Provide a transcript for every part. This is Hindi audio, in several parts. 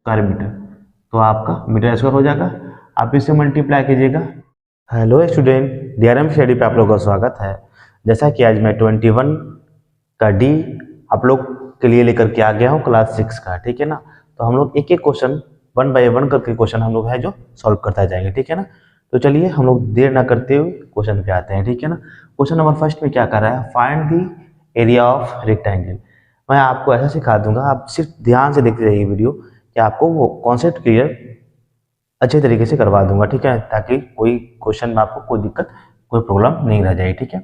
स्क्वायर मीटर, तो आपका मीटर स्क्वायर हो जाएगा। आप इससे मल्टीप्लाई कीजिएगा। हेलो स्टूडेंट, डीआरएम स्टडी पे आप लोगों का स्वागत है। जैसा कि आज मैं 21 का डी आप लोग के लिए लेकर के आ गया हूँ क्लास 6 का, ठीक है ना। तो हम लोग एक एक क्वेश्चन 1 बाय 1 करके क्वेश्चन हम लोग है जो सॉल्व करता जाएंगे, ठीक है ना। तो चलिए हम लोग देर ना करते हुए क्वेश्चन पे आते हैं, ठीक है ना। क्वेश्चन नंबर फर्स्ट में क्या कर रहा है, find the area of rectangle. मैं आपको ऐसा सिखा दूंगा, आप सिर्फ ध्यान से देखते रहिए वीडियो, कि आपको वो कॉन्सेप्ट क्लियर अच्छे तरीके से करवा दूंगा, ठीक है, ताकि कोई क्वेश्चन में आपको कोई दिक्कत कोई प्रॉब्लम नहीं रह जाए, ठीक है।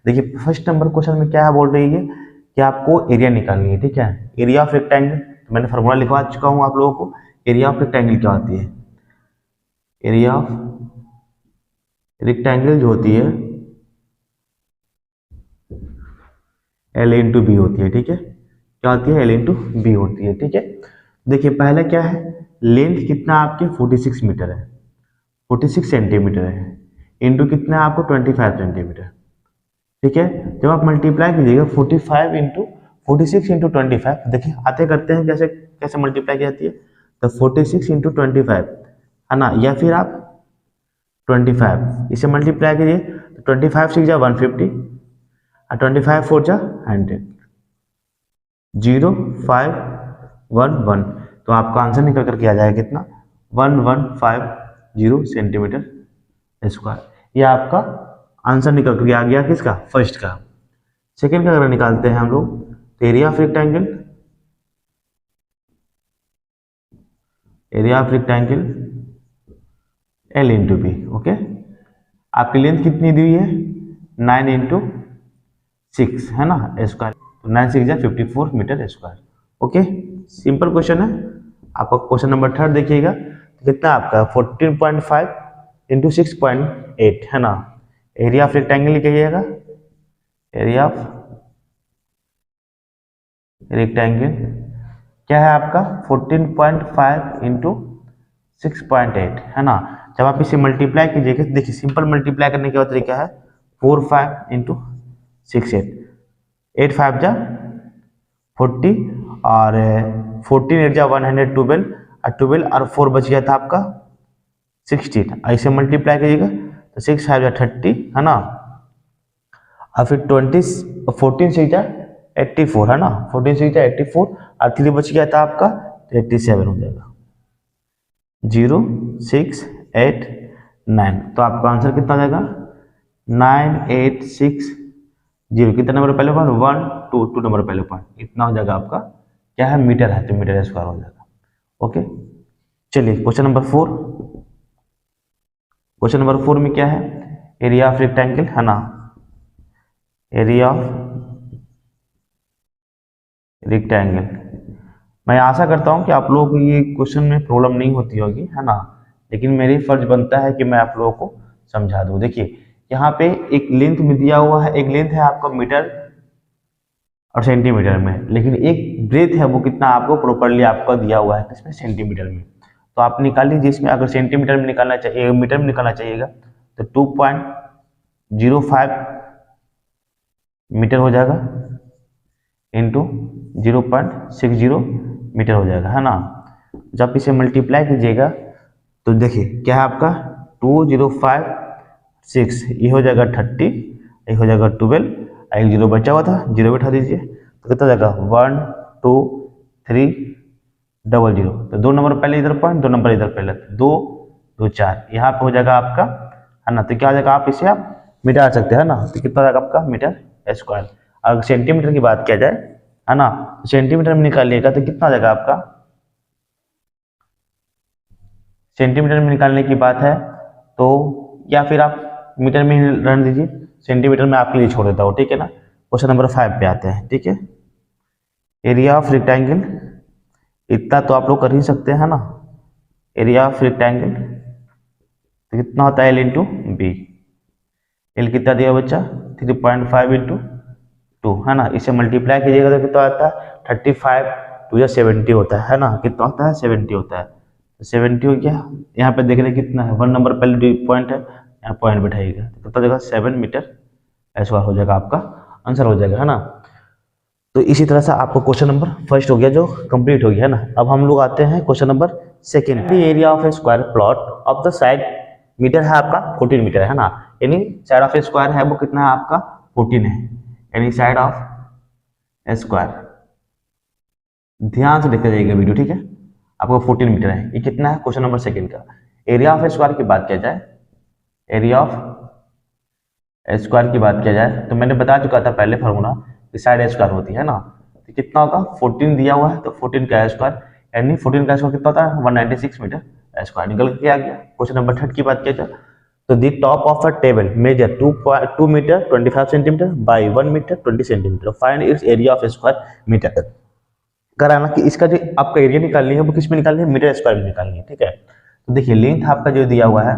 देखिए फर्स्ट नंबर क्वेश्चन में क्या है, बोल रही है कि आपको एरिया निकालनी है, ठीक है। एरिया ऑफ रेक्टेंगल, तो मैंने फार्मूला लिखवा चुका हूँ आप लोगों को। एरिया ऑफ रेक्टेंगल क्या होती है, एरिया ऑफ रेक्टेंगल जो होती है एल इंटू बी होती है, ठीक है। क्या होती है, एल इंटू बी होती है, ठीक है। देखिए पहले क्या है, लेंथ कितना आपके 46 मीटर है, 46 सेंटीमीटर है, इंटू कितना है आपको 25 सेंटीमीटर, ठीक है। जब आप मल्टीप्लाई कीजिएगा 45 इंटू 46 इंटू 25, देखिए आते करते हैं कैसे कैसे मल्टीप्लाई की जाती है। तो 46 इंटू 25 है ना, या फिर आप 25 इसे मल्टीप्लाई कीजिए, तो 25 6 जा 150 और 25 4 जा 100, 0511, तो आपका आंसर निकल करके आ जाएगा कितना, 1150 सेंटीमीटर स्क्वायर। ये आपका आंसर निकल करके आ गया किसका, फर्स्ट का। सेकंड का अगर निकालते हैं हम लोग, area of rectangle, area of rectangle L into B, okay. आपकी लेंथ कितनी दी हुई है, 9 इंटू 6 है ना स्क्वायर, तो 9 6 जा 54 metre square, okay. Simple question है। आपका क्वेश्चन नंबर थर्ड देखिएगा, तो कितना आपका 14.5 इंटू 6.8 है ना। एरिया ऑफ रेक्टेंगल लिखिएगा, एरिया ऑफ रेक्टेंगल क्या है आपका 14.5 इंटू 6.8 है ना। जब आप इसे मल्टीप्लाई कीजिएगा, देखिए सिंपल मल्टीप्लाई करने का तरीका है 4 5 इंटू 6 8, 8 5 जा 40 और 14 8 जा 112 और 12 और 4 बच गया था आपका 16, ऐसे मल्टीप्लाई कीजिएगा तो 6 5 जा 30 है ना, और फिर 14 6 जा 84 है ना, 14 6 जा 84 और 3 बच गया था आपका तो 87 हो जाएगा, 0 6 8 9। तो आपका आंसर कितना आ जाएगा 9860, कितना नंबर पहले पॉइंट 1 2 2 नंबर पहले पॉइंट, इतना हो जाएगा आपका क्या है, मीटर है तो मीटर स्क्वायर हो जाएगा, ओके। चलिए क्वेश्चन नंबर 4, क्वेश्चन नंबर 4 में क्या है, एरिया ऑफ रेक्टेंगल है ना, एरिया ऑफ रेक्टेंगल। मैं आशा करता हूं कि आप लोगों को ये क्वेश्चन में प्रॉब्लम नहीं होती होगी, है ना, लेकिन मेरी फर्ज बनता है कि मैं आप लोगों को समझा दूं। देखिए यहाँ पे एक लेंथ में दिया हुआ है, एक लेंथ है आपका मीटर और सेंटीमीटर में, लेकिन एक ब्रेथ है वो कितना आपको प्रॉपरली आपका दिया हुआ है किसमें, सेंटीमीटर में। तो आप निकाल लीजिए, इसमें अगर सेंटीमीटर में निकालना चाहिए, मीटर में निकालना चाहिएगा तो 2.05 मीटर हो जाएगा इंटू 0.60 मीटर हो जाएगा, है ना। जब इसे मल्टीप्लाई कीजिएगा तो देखिए क्या है आपका 2056, ये हो जाएगा 30, ये हो जाएगा 12, एक जीरो बचा हुआ था, जीरो बैठा दीजिए तो कितना हो जाएगा 1 2 3 00, तो 2 नंबर पहले इधर पॉइंट, 2 नंबर इधर पहले, 2 2 4 यहाँ पे हो जाएगा आपका, है ना। तो क्या हो जाएगा, आप इसे आप मिटा सकते हैं ना, तो कितना हो जाएगा आपका मीटर स्क्वायर। अगर सेंटीमीटर की बात किया जाए, है ना, तो सेंटीमीटर में निकालिएगा तो कितना आ जाएगा आपका, सेंटीमीटर में निकालने की बात है तो, या फिर आप मीटर में ही रहने दीजिए, सेंटीमीटर में आपके लिए छोड़ देता हूँ, ठीक है ना। क्वेश्चन नंबर 5 पे आते हैं, ठीक है। एरिया ऑफ रेक्टेंगल, इतना तो आप लोग कर ही सकते हैं ना, एरिया ऑफ रेक्टेंगल तो कितना होता है एल इंटू बी, एल कितना दिया बच्चा 3.5 इंटू 2 है ना, इसे मल्टीप्लाई कीजिएगा तो कितना आता है 35 2 या 70 होता है ना, कितना होता है 70 होता है, तो 70 हो गया। यहाँ पे देखने कितना है, 1 नंबर पहले पॉइंट है, यहाँ पॉइंट बैठाइएगा तो कितना जगह 7 मीटर स्क्वायर हो जाएगा, आपका आंसर हो जाएगा, है ना। तो इसी तरह से आपको क्वेश्चन नंबर फर्स्ट हो गया जो कंप्लीट हो गया है ना। अब हम लोग आते हैं question number second. Area of a square plot of the side metre है आपका 14 मीटर है ना, यानी साइड ऑफ ए स्क्वायर है वो कितना है आपका 14 है, यानी साइड ऑफ ए स्क्वायर, ध्यान से देखते जाइएगा वीडियो, ठीक है। आपको 14 मीटर है, ये कितना है क्वेश्चन नंबर सेकेंड का। एरिया ऑफ ए स्क्वायर की बात किया जाए, एरिया ऑफ ए स्क्वायर की बात किया जाए तो मैंने बता चुका था पहले फॉर्मूला कि साइड ए स्क्वायर होती है ना, तो कितना होगा 14 दिया हुआ है तो 14 का स्क्वायर, यानी 14 का स्क्वायर कितना होता है 196 मीटर स्क्वायर, निकल के आ गया। क्वेश्चन नंबर थर्ड की बात किया जाए तो the top of a table measure 2 metre 25 centimetre by 1 metre 20 centimetre, find its area of square metre. कराना कि इसका जो आपका एरिया निकालनी है वो किस में निकालनी है, मीटर स्क्वायर में निकालनी है, ठीक है। तो देखिए लेंथ आपका जो दिया हुआ है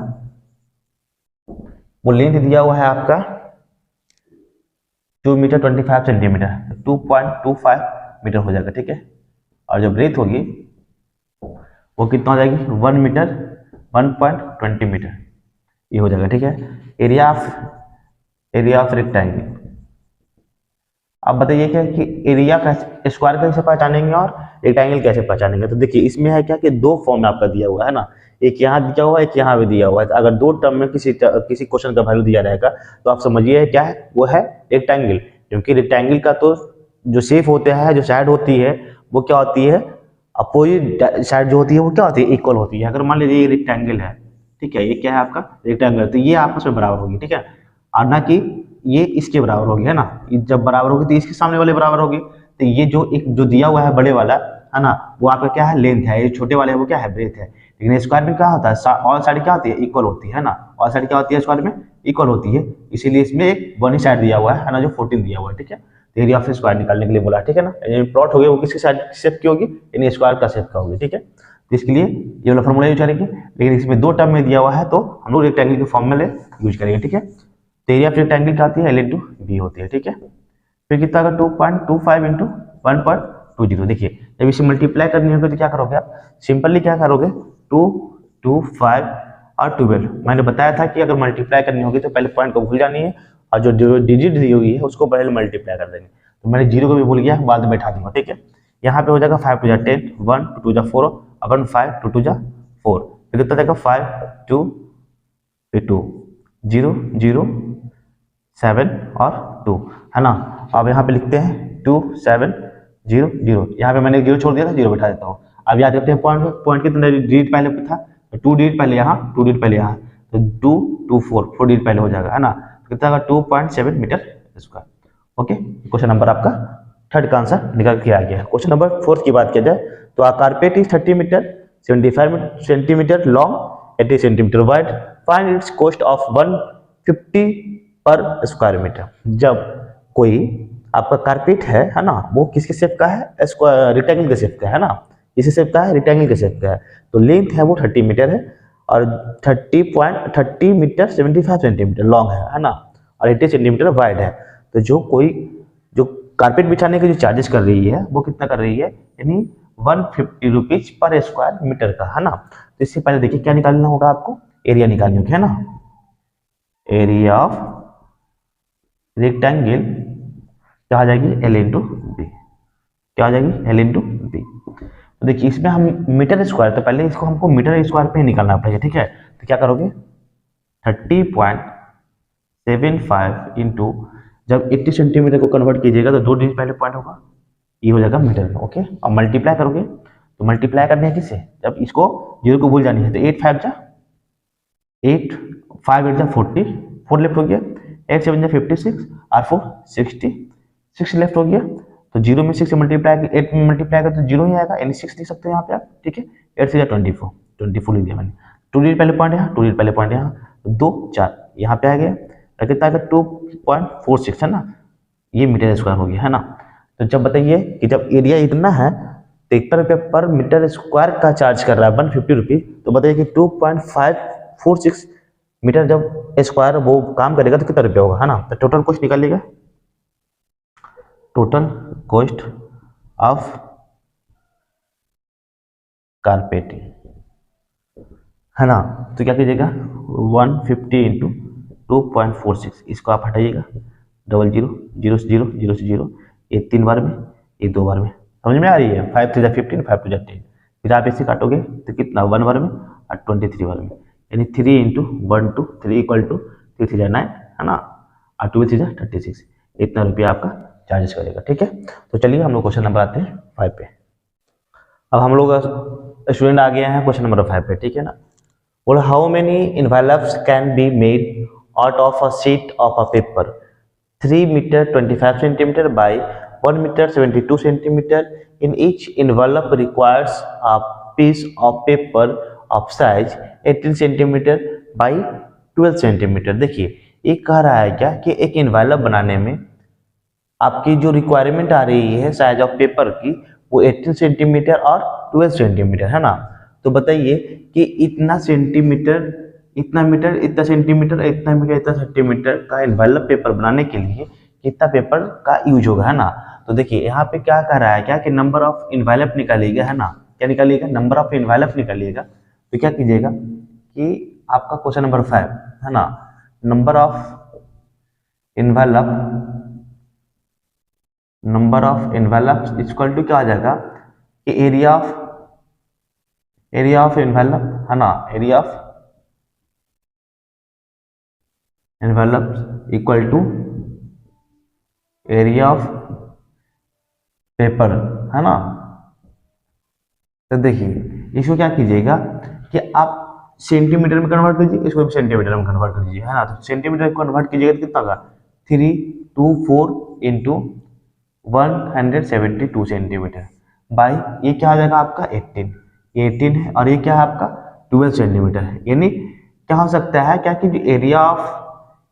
वो लेंथ दिया हुआ है आपका 2 मीटर 25 सेंटीमीटर, 2.25 मीटर हो जाएगा, ठीक है। और जो ब्रेथ होगी वो कितना हो जाएगी 1 मीटर 1.20 मीटर, ये हो जाएगा, ठीक है। एरिया ऑफ रेक्टेंगल, अब बताइए क्या कि एरिया का स्क्वायर कैसे पहचानेंगे और रेक्टेंगल कैसे पहचानेंगे। तो देखिए इसमें है क्या कि दो फॉर्म में आपका दिया हुआ है ना, एक यहाँ दिया हुआ है एक यहाँ भी दिया हुआ है। अगर दो टर्म में किसी क्वेश्चन का वैल्यू दिया रहेगा तो आप समझिए क्या है, वो है रेक्टेंगल, क्योंकि रेक्टेंगल का तो जो शेप होता है, जो साइड होती है वो क्या होती है, अपोजिट साइड जो होती है वो क्या होती है, इक्वल होती है। अगर मान लीजिए ये रेक्टेंगल है, ठीक है, ये क्या है आपका रेक्टेंगल, तो ये आपस में बराबर होगी, ठीक है, और ना कि ये इसके बराबर होगी, है ना। जब बराबर होगी तो इसके सामने वाले बराबर होगी, तो ये जो दिया हुआ है बड़े वाला है ना वो आपका क्या है लेंथ है, ये छोटे वाले है वो क्या है ब्रेथ है। लेकिन स्क्वायर में क्या होता है, ऑल साइड क्या होती है इक्वल होती है ना, ऑल साइड क्या होती है स्क्वायर में इक्वल होती है, इसीलिए इसमें एक वन ही साइड दिया हुआ है ना, जो 14 दिया हुआ है, ठीक है। तो एरिया ऑफ स्क्वायर निकालने के लिए बोला, ठीक है ना। प्लॉट हो गया वो किसकी साइड शेप की होगी, यानी स्क्वायर का शेप का होगी, ठीक है। तो इसके लिए ये वाला फॉर्मूला यूज करेंगे, लेकिन इसमें दो टर्म में दिया हुआ है तो हम लोग रेक्टेंगल के फॉर्म में यूज करेंगे, ठीक है। तो एरिया ऑफ रेक्टेंगल क्या आती है L इंटू बी होती है, ठीक है। फिर कितना का 2.25 इंटू 1.20, देखिए जब इसे मल्टीप्लाई करनी होगी तो क्या करोगे आप, सिंपली क्या करोगे 2, 2, 5 और 12। मैंने बताया था कि अगर मल्टीप्लाई करनी होगी तो पहले पॉइंट को भूल जानी है और जो डिजिट दी हुई है उसको पहले मल्टीप्लाई कर देंगे। तो मैंने जीरो को भी भूल गया, बाद में बैठा दूंगा, ठीक है। यहाँ पे हो जाएगा 5 2 10, 1 2 2 4 अपन 5 2 2 4, फिर कितना जाएगा 5 2 2 0 0 7 और 2, है ना। अब यहाँ पे लिखते हैं 2 7 0 0, यहाँ पे मैंने 0 छोड़ दिया था, 0 बैठा देता हूँ। अब याद करते हैं पॉइंट कितना डिजिट पहले था, तो 2 डिजिट पहले यहाँ 2 डिजिट पहले यहाँ, तो 2 2 4 डिजिट पहले हो जाएगा, है ना। तो कितना होगा 2.7 metre square. Okay, question number आपका थर्ड का आंसर निकल के आ गया है। क्वेश्चन नंबर फोर्थ की बात किया जाए तो a carpet is 30 metre 75 centimetre long 80 centimetre wide, find its cost of 150 per square metre. जब कोई आपका कारपेट है ना, वो किसके शेप का है, रेक्टेंगल के शेप का है ना, इसी शेप का है, रेक्टेंगल के शेप का है, तो लेंथ है वो 30 मीटर है और 30 मीटर 75 सेंटीमीटर लॉन्ग है ना, और 80 सेंटीमीटर वाइड है। तो जो कारपेट बिछाने के जो चार्जेस कर रही है वो कितना कर रही है, यानी 150 रुपीज पर स्क्वायर मीटर का, है ना। तो इससे पहले देखिए क्या निकालना होगा आपको, एरिया निकालनी होगी, है ना। एरिया ऑफ रेक्टेंगल क्या आ जाएगी L इंटू बी, क्या आ जाएगी L इंटू बी। तो देखिए इसमें हम मीटर स्क्वायर, तो पहले इसको हमको मीटर स्क्वायर पे ही निकालना पड़ेगा, ठीक है। तो क्या करोगे 30.75 इंटू, जब 80 सेंटीमीटर को कन्वर्ट कीजिएगा तो 2 डिजिट पहले पॉइंट होगा, ये हो जाएगा मीटर में, ओके। अब मल्टीप्लाई करोगे तो मल्टीप्लाई करने है किससे, जब इसको 0 को भूल जानी है तो 8 5 जा 8 5 8 जा 40, 4 लेफ्ट हो गया, 8 7 जा 56 और 4 60, 6 लेफ्ट हो गया। तो 0 में 6 से मल्टीप्लाई 8 में मल्टीप्लाई कर तो 0 ही आएगा, यानी 6 लिख सकते हो यहाँ पे आप, ठीक है। 8 से जा 24 लिख दिया मैंने, 2 डिजिट पहले पॉइंट यहाँ, 2 डिजिट पहले पॉइंट यहाँ, 2 4 यहाँ पे आ गया, कितना आएगा 2.46, है ना, ये मीटर स्क्वायर हो गया, है ना। तो जब बताइए कि जब एरिया इतना है तो इतना रुपये पर मीटर स्क्वायर का चार्ज कर रहा है 150 रुपीज, तो बताइए कि 2.546 मीटर जब स्क्वायर वो काम करेगा तो कितना रुपया होगा, है ना। तो टोटल कॉस्ट निकालिएगा, टोटल कॉस्ट ऑफ कारपेटिंग, है ना। तो क्या कीजिएगा 150 इंटू 2.46, इसको आप हटाइएगा 00 0 0 0 0, ये 3 बार में, ये 2 बार में। समझ में आ रही है? 5 3 15, 5 2 10। फिर आप इसे काटोगे तो कितना 1 बार में और 23 बार में, यानी 3 × 1 2 3 = 3 3 9 है ना, और 2 3 36। इतना रुपया आपका चार्जेस करेगा। ठीक है, तो चलिए हम लोग क्वेश्चन नंबर आते हैं 5 पे। अब हम लोग स्टूडेंट आ गए हैं क्वेश्चन नंबर 5 पे। ठीक है ना, बोला how many envelopes can be made out of a sheet of a paper 3 metre 25 centimetre by 1 metre 72 centimetre in each envelope requires a piece of paper of size 18 centimetre by 12 centimetre. देखिए ये कह रहा है क्या कि एक इन्वेलप बनाने में आपकी जो रिक्वायरमेंट आ रही है साइज ऑफ पेपर की वो 18 सेंटीमीटर और 12 सेंटीमीटर है ना। तो बताइए कि इतना सेंटीमीटर, इतना मीटर, इतना सेंटीमीटर, इतना मीटर, इतना सेंटीमीटर का इन्वेलप पेपर बनाने के लिए कितना पेपर का यूज होगा है ना। तो देखिए यहाँ पे क्या कह रहा है क्या कि नंबर ऑफ इन्वेलप निकालिएगा है ना। क्या निकालिएगा? नंबर ऑफ इन्वेलप निकालिएगा। तो क्या कीजिएगा कि आपका क्वेश्चन नंबर 5 है ना, number of envelope equal to क्या आ जाएगा कि एरिया ऑफ इन्वेलप है ना, area of envelope equal to area of paper है ना। तो देखिए इसको क्या कीजिएगा कि आप सेंटीमीटर में कन्वर्ट कीजिए, इसको भी सेंटीमीटर में कन्वर्ट कर दीजिए है ना। तो सेंटीमीटर को कन्वर्ट कीजिएगा तो कितना होगा 324 × 172 सेंटीमीटर बाई ये क्या आ जाएगा आपका 18, ये 18 है और ये क्या है आपका 12 सेंटीमीटर है। यानी क्या हो सकता है क्या कि जो एरिया ऑफ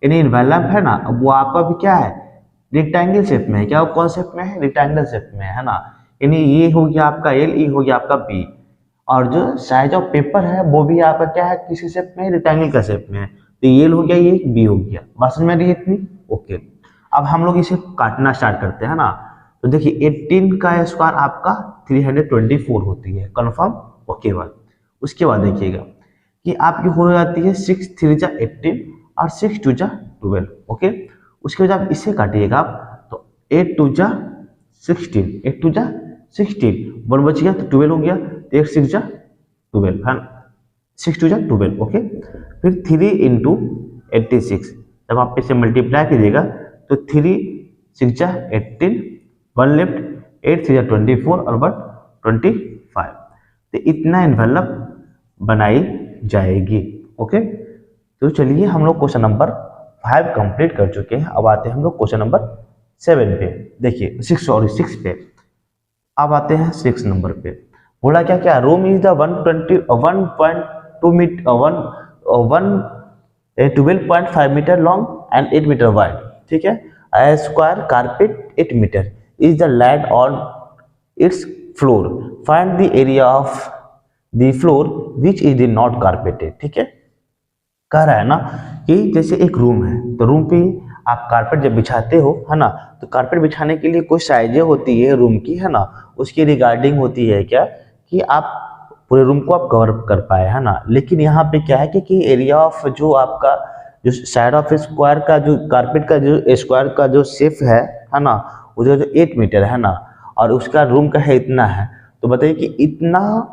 यानी इन्वेलप है ना वो आपका भी क्या है रेक्टेंगल शेप में है। क्या कौन शेप में है? रेक्टेंगल शेप में है ना। यानी ये हो गया आपका एल, ये हो गया आपका बी, और जो साइज ऑफ पेपर है वो भी आपका क्या है किसी शेप में, रेक्टेंगल का शेप में है। तो ये हो गया, ये बी हो गया। बात समझ में आ रही है इतनी? ओके, अब हम लोग इसे काटना स्टार्ट करते हैं ना। तो देखिए 18 का स्क्वायर आपका 324 होती है, कंफर्म? ओके बात। उसके बाद देखिएगा कि आपकी हो जाती है 6 3 जा 18 और 6 2 जा 12। ओके, उसके बाद आप इसे काटिएगा आप तो 8 2 जा 16, 8 2 जा 16, 1 बच गया तो 12 हो गया, 8 6 जा 12 है ना, 6 2 जा 12। ओके, फिर 3 × 86 जब आप इसे मल्टीप्लाई कीजिएगा तो 3 6 जा 18, 1 लेफ्ट, 8 3 जा 24 और 1 25। तो इतना इन्वेलप बनाई जाएगी। ओके, तो चलिए हम लोग क्वेश्चन नंबर 5 कंप्लीट कर चुके हैं। अब आते हैं हम लोग क्वेश्चन नंबर 7 पे। देखिए 6 पे। अब आते हैं 6 नंबर पे। बोला क्या क्या room is the 1.2 metre 12.5 metre long and 8 metre wide. ठीक है, a square carpet 8 metre is the laid on its floor. Find the area of the floor which is not carpeted. ठीक है, कह रहा है ना कि जैसे एक रूम है तो रूम पे आप कारपेट जब बिछाते हो है ना, तो कारपेट बिछाने के लिए कुछ साइजें होती है रूम की है ना, उसकी रिगार्डिंग होती है क्या कि आप पूरे रूम को आप कवर कर पाए है ना। लेकिन यहाँ पे क्या है कि एरिया ऑफ जो आपका जो साइड ऑफ स्क्वायर का जो कारपेट का जो स्क्वायर का जो शेप है ना, वो जो 8 मीटर है ना, और उसका रूम का है इतना है। तो बताइए कि इतना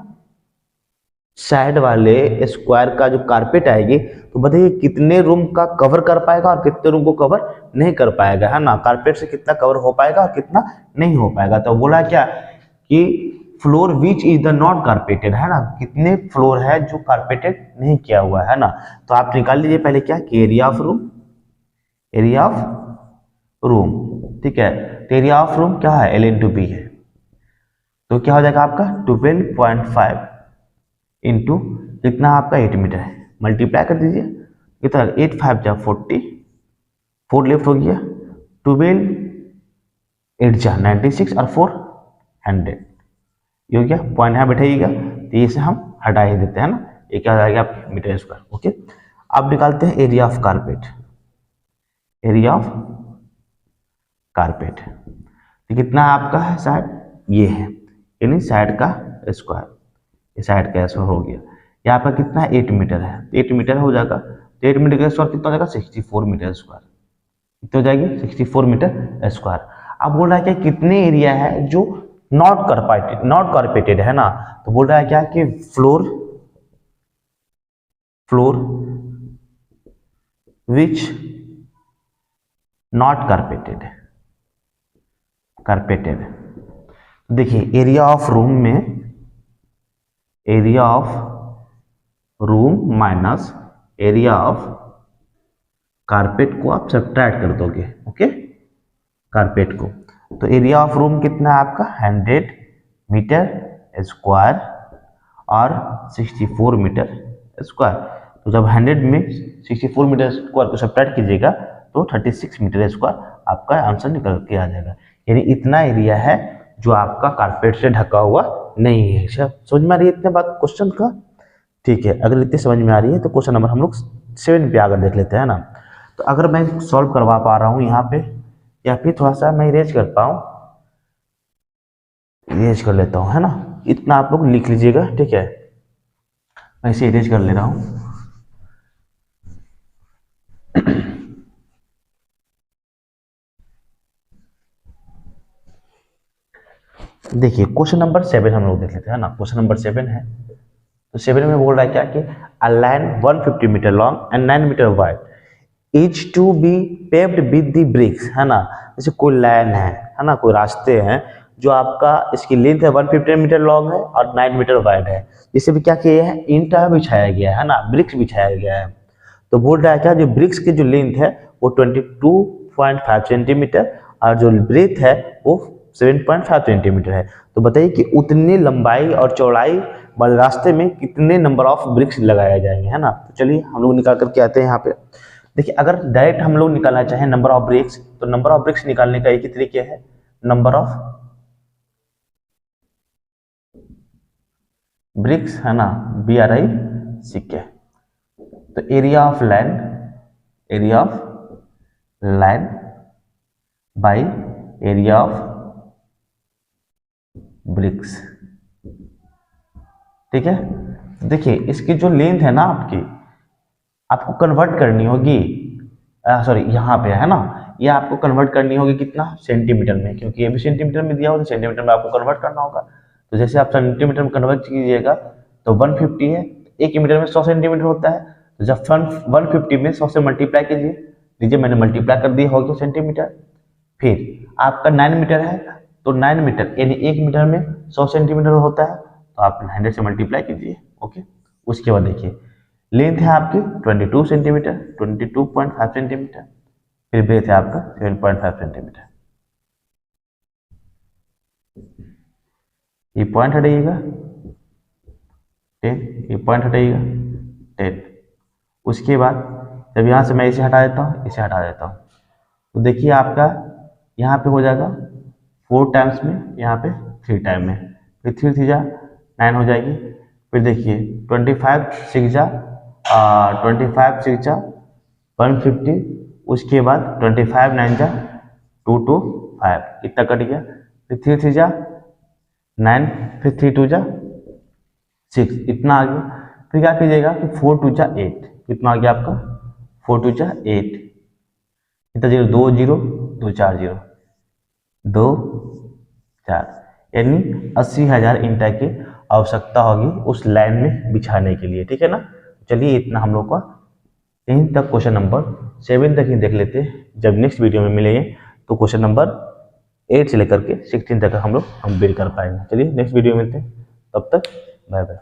साइड वाले स्क्वायर का जो कारपेट आएगी तो बताइए कितने रूम का कवर कर पाएगा और कितने रूम को कवर नहीं कर पाएगा है ना। कारपेट से कितना कवर हो पाएगा और कितना नहीं हो पाएगा। तो बोला क्या कि floor which is the not carpeted है ना, कितने फ्लोर है जो कारपेटेड नहीं किया हुआ है ना। तो आप निकाल लीजिए पहले क्या कि एरिया ऑफ रूम। ठीक है, तो एरिया ऑफ रूम क्या है L × B है। तो क्या हो जाएगा आपका 12.5 इंटू कितना आपका 8 मीटर है, मल्टीप्लाई कर दीजिए कितना 8 5 जा 40, 4 लेफ्ट हो गया, 12 8 जा 96 और 4 100। ये हो गया, पॉइंट यहाँ बैठाइएगा तो इसे हम हटा ही देते हैं ना। ये क्या हो जाएगा आप मीटर स्क्वायर। ओके, अब निकालते हैं area of carpet. Area of carpet तो कितना आपका है साइड, ये है यानी साइड का स्क्वायर, ये साइड का स्क्वायर हो गया। यहाँ पर कितना 8 मीटर है, 8 मीटर हो जाएगा। तो 8 मीटर का स्क्वायर कितना हो जाएगा 64 मीटर स्क्वायर। कितना हो जाएगी 64 मीटर स्क्वायर। आप बोल रहा है क्या कितने एरिया है जो नॉट कारपेटेड है ना, तो बोल रहा है क्या कि फ्लोर विच नॉट कारपेटेड। देखिए area of room minus area of carpet को आप सब्ट्रैक्ट कर दोगे, ओके, कारपेट को। तो एरिया ऑफ रूम कितना है आपका 100 मीटर स्क्वायर और 64 मीटर स्क्वायर। तो जब 100 में 64 मीटर स्क्वायर को सब्ट्रैक्ट कीजिएगा तो 36 मीटर स्क्वायर आपका आंसर निकल के आ जाएगा। यानी इतना एरिया है जो आपका कारपेट से ढका हुआ नहीं है। समझ में आ रही है इतने बात क्वेश्चन का? ठीक है, अगर इतनी समझ में आ रही है तो क्वेश्चन नंबर हम लोग 7 पे आकर देख लेते हैं ना। तो अगर मैं सॉल्व करवा पा रहा हूँ यहाँ पे, या फिर थोड़ा सा मैं इरेज कर पाऊँ, इरेज कर लेता हूँ, है ना, इतना आप लोग लिख लीजिएगा, ठीक है। मैं इसे इरेज कर ले रहा हूँ। देखिए क्वेश्चन नंबर 7 हम लोग देख लेते हैं ना। क्वेश्चन नंबर 7 है, तो 7 में बोल रहा है क्या कि a line 150 metre long and 9 metre wide is to be paved with the bricks, है ना। जैसे कोई लाइन है ना, कोई रास्ते हैं जो आपका इसकी लेंथ है 150 मीटर लॉन्ग है और 9 मीटर वाइड है। इसे भी क्या किया है, ईंटा बिछाया गया है ना, ब्रिक्स बिछाया गया है। तो बोल रहा है क्या, जो ब्रिक्स की जो लेंथ है वो 22.5 सेंटीमीटर और जो ब्रेथ है वो 7.5 सेंटीमीटर है। तो बताइए कि उतनी लंबाई और चौड़ाई वाले रास्ते में कितने नंबर ऑफ ब्रिक्स लगाए जाएंगे, है ना। तो चलिए हम लोग निकाल करके आते हैं यहाँ पे। देखिए अगर डायरेक्ट हम लोग निकालना चाहें नंबर ऑफ ब्रिक्स, तो नंबर ऑफ ब्रिक्स निकालने का एक ही तरीके है, नंबर ऑफ ब्रिक्स, है ना, BRICK। तो area of land by area of BRICS, ठीक है। देखिए इसकी जो लेंथ है ना आपको कन्वर्ट करनी होगी, सॉरी यहाँ पे है ना, ये आपको कन्वर्ट करनी होगी कितना, सेंटीमीटर में, क्योंकि ये भी सेंटीमीटर में दिया होगा तो सेंटीमीटर में आपको कन्वर्ट करना होगा। तो जैसे आप सेंटीमीटर में कन्वर्ट कीजिएगा तो 150 है, 1 मीटर में 100 सेंटीमीटर होता है। तो जब 150 में 100 से मल्टीप्लाई लीजिए, मैंने मल्टीप्लाई कर दिया होगा सेंटीमीटर। फिर आपका 9 मीटर है, तो 9 मीटर यानी 1 मीटर में 100 सेंटीमीटर होता है, तो आप 100 से मल्टीप्लाई कीजिए, ओके। उसके बाद देखिए लेंथ है आपकी 22 सेंटीमीटर, 22.5 सेंटीमीटर, फिर ब्रेथ है आपका 7.5 सेंटीमीटर। ये पॉइंट हटाइएगा 10, ये पॉइंट हटाइएगा 10। उसके बाद जब यहाँ से मैं इसे हटा देता हूँ, इसे हटा देता हूँ, तो देखिए आपका यहाँ पे हो जाएगा 4 टाइम्स में, यहाँ पे 3 टाइम में, फिर 3 3 जा 9 हो जाएगी। फिर देखिए 25 6 जा 150, उसके बाद 25 9 जा 225, इतना कट गया। फिर 3 3 जा 9, फिर 3 2 जा 6, इतना आ गया। फिर क्या कीजिएगा कि 4 2 जा 8, कितना आ गया आपका 4 2 जा 8, कितना 0 2 0 2 4 0 2 4, यानी 80,000 ईंटा की आवश्यकता होगी उस लाइन में बिछाने के लिए, ठीक है ना। चलिए इतना हम लोग का यहीं तक क्वेश्चन नंबर 7 तक ही देख लेते हैं। जब नेक्स्ट वीडियो में मिलेंगे तो क्वेश्चन नंबर 8 से लेकर के 16 तक हम बिल्ड कर पाएंगे। चलिए नेक्स्ट वीडियो में मिलते हैं, तब तक बाय बाय।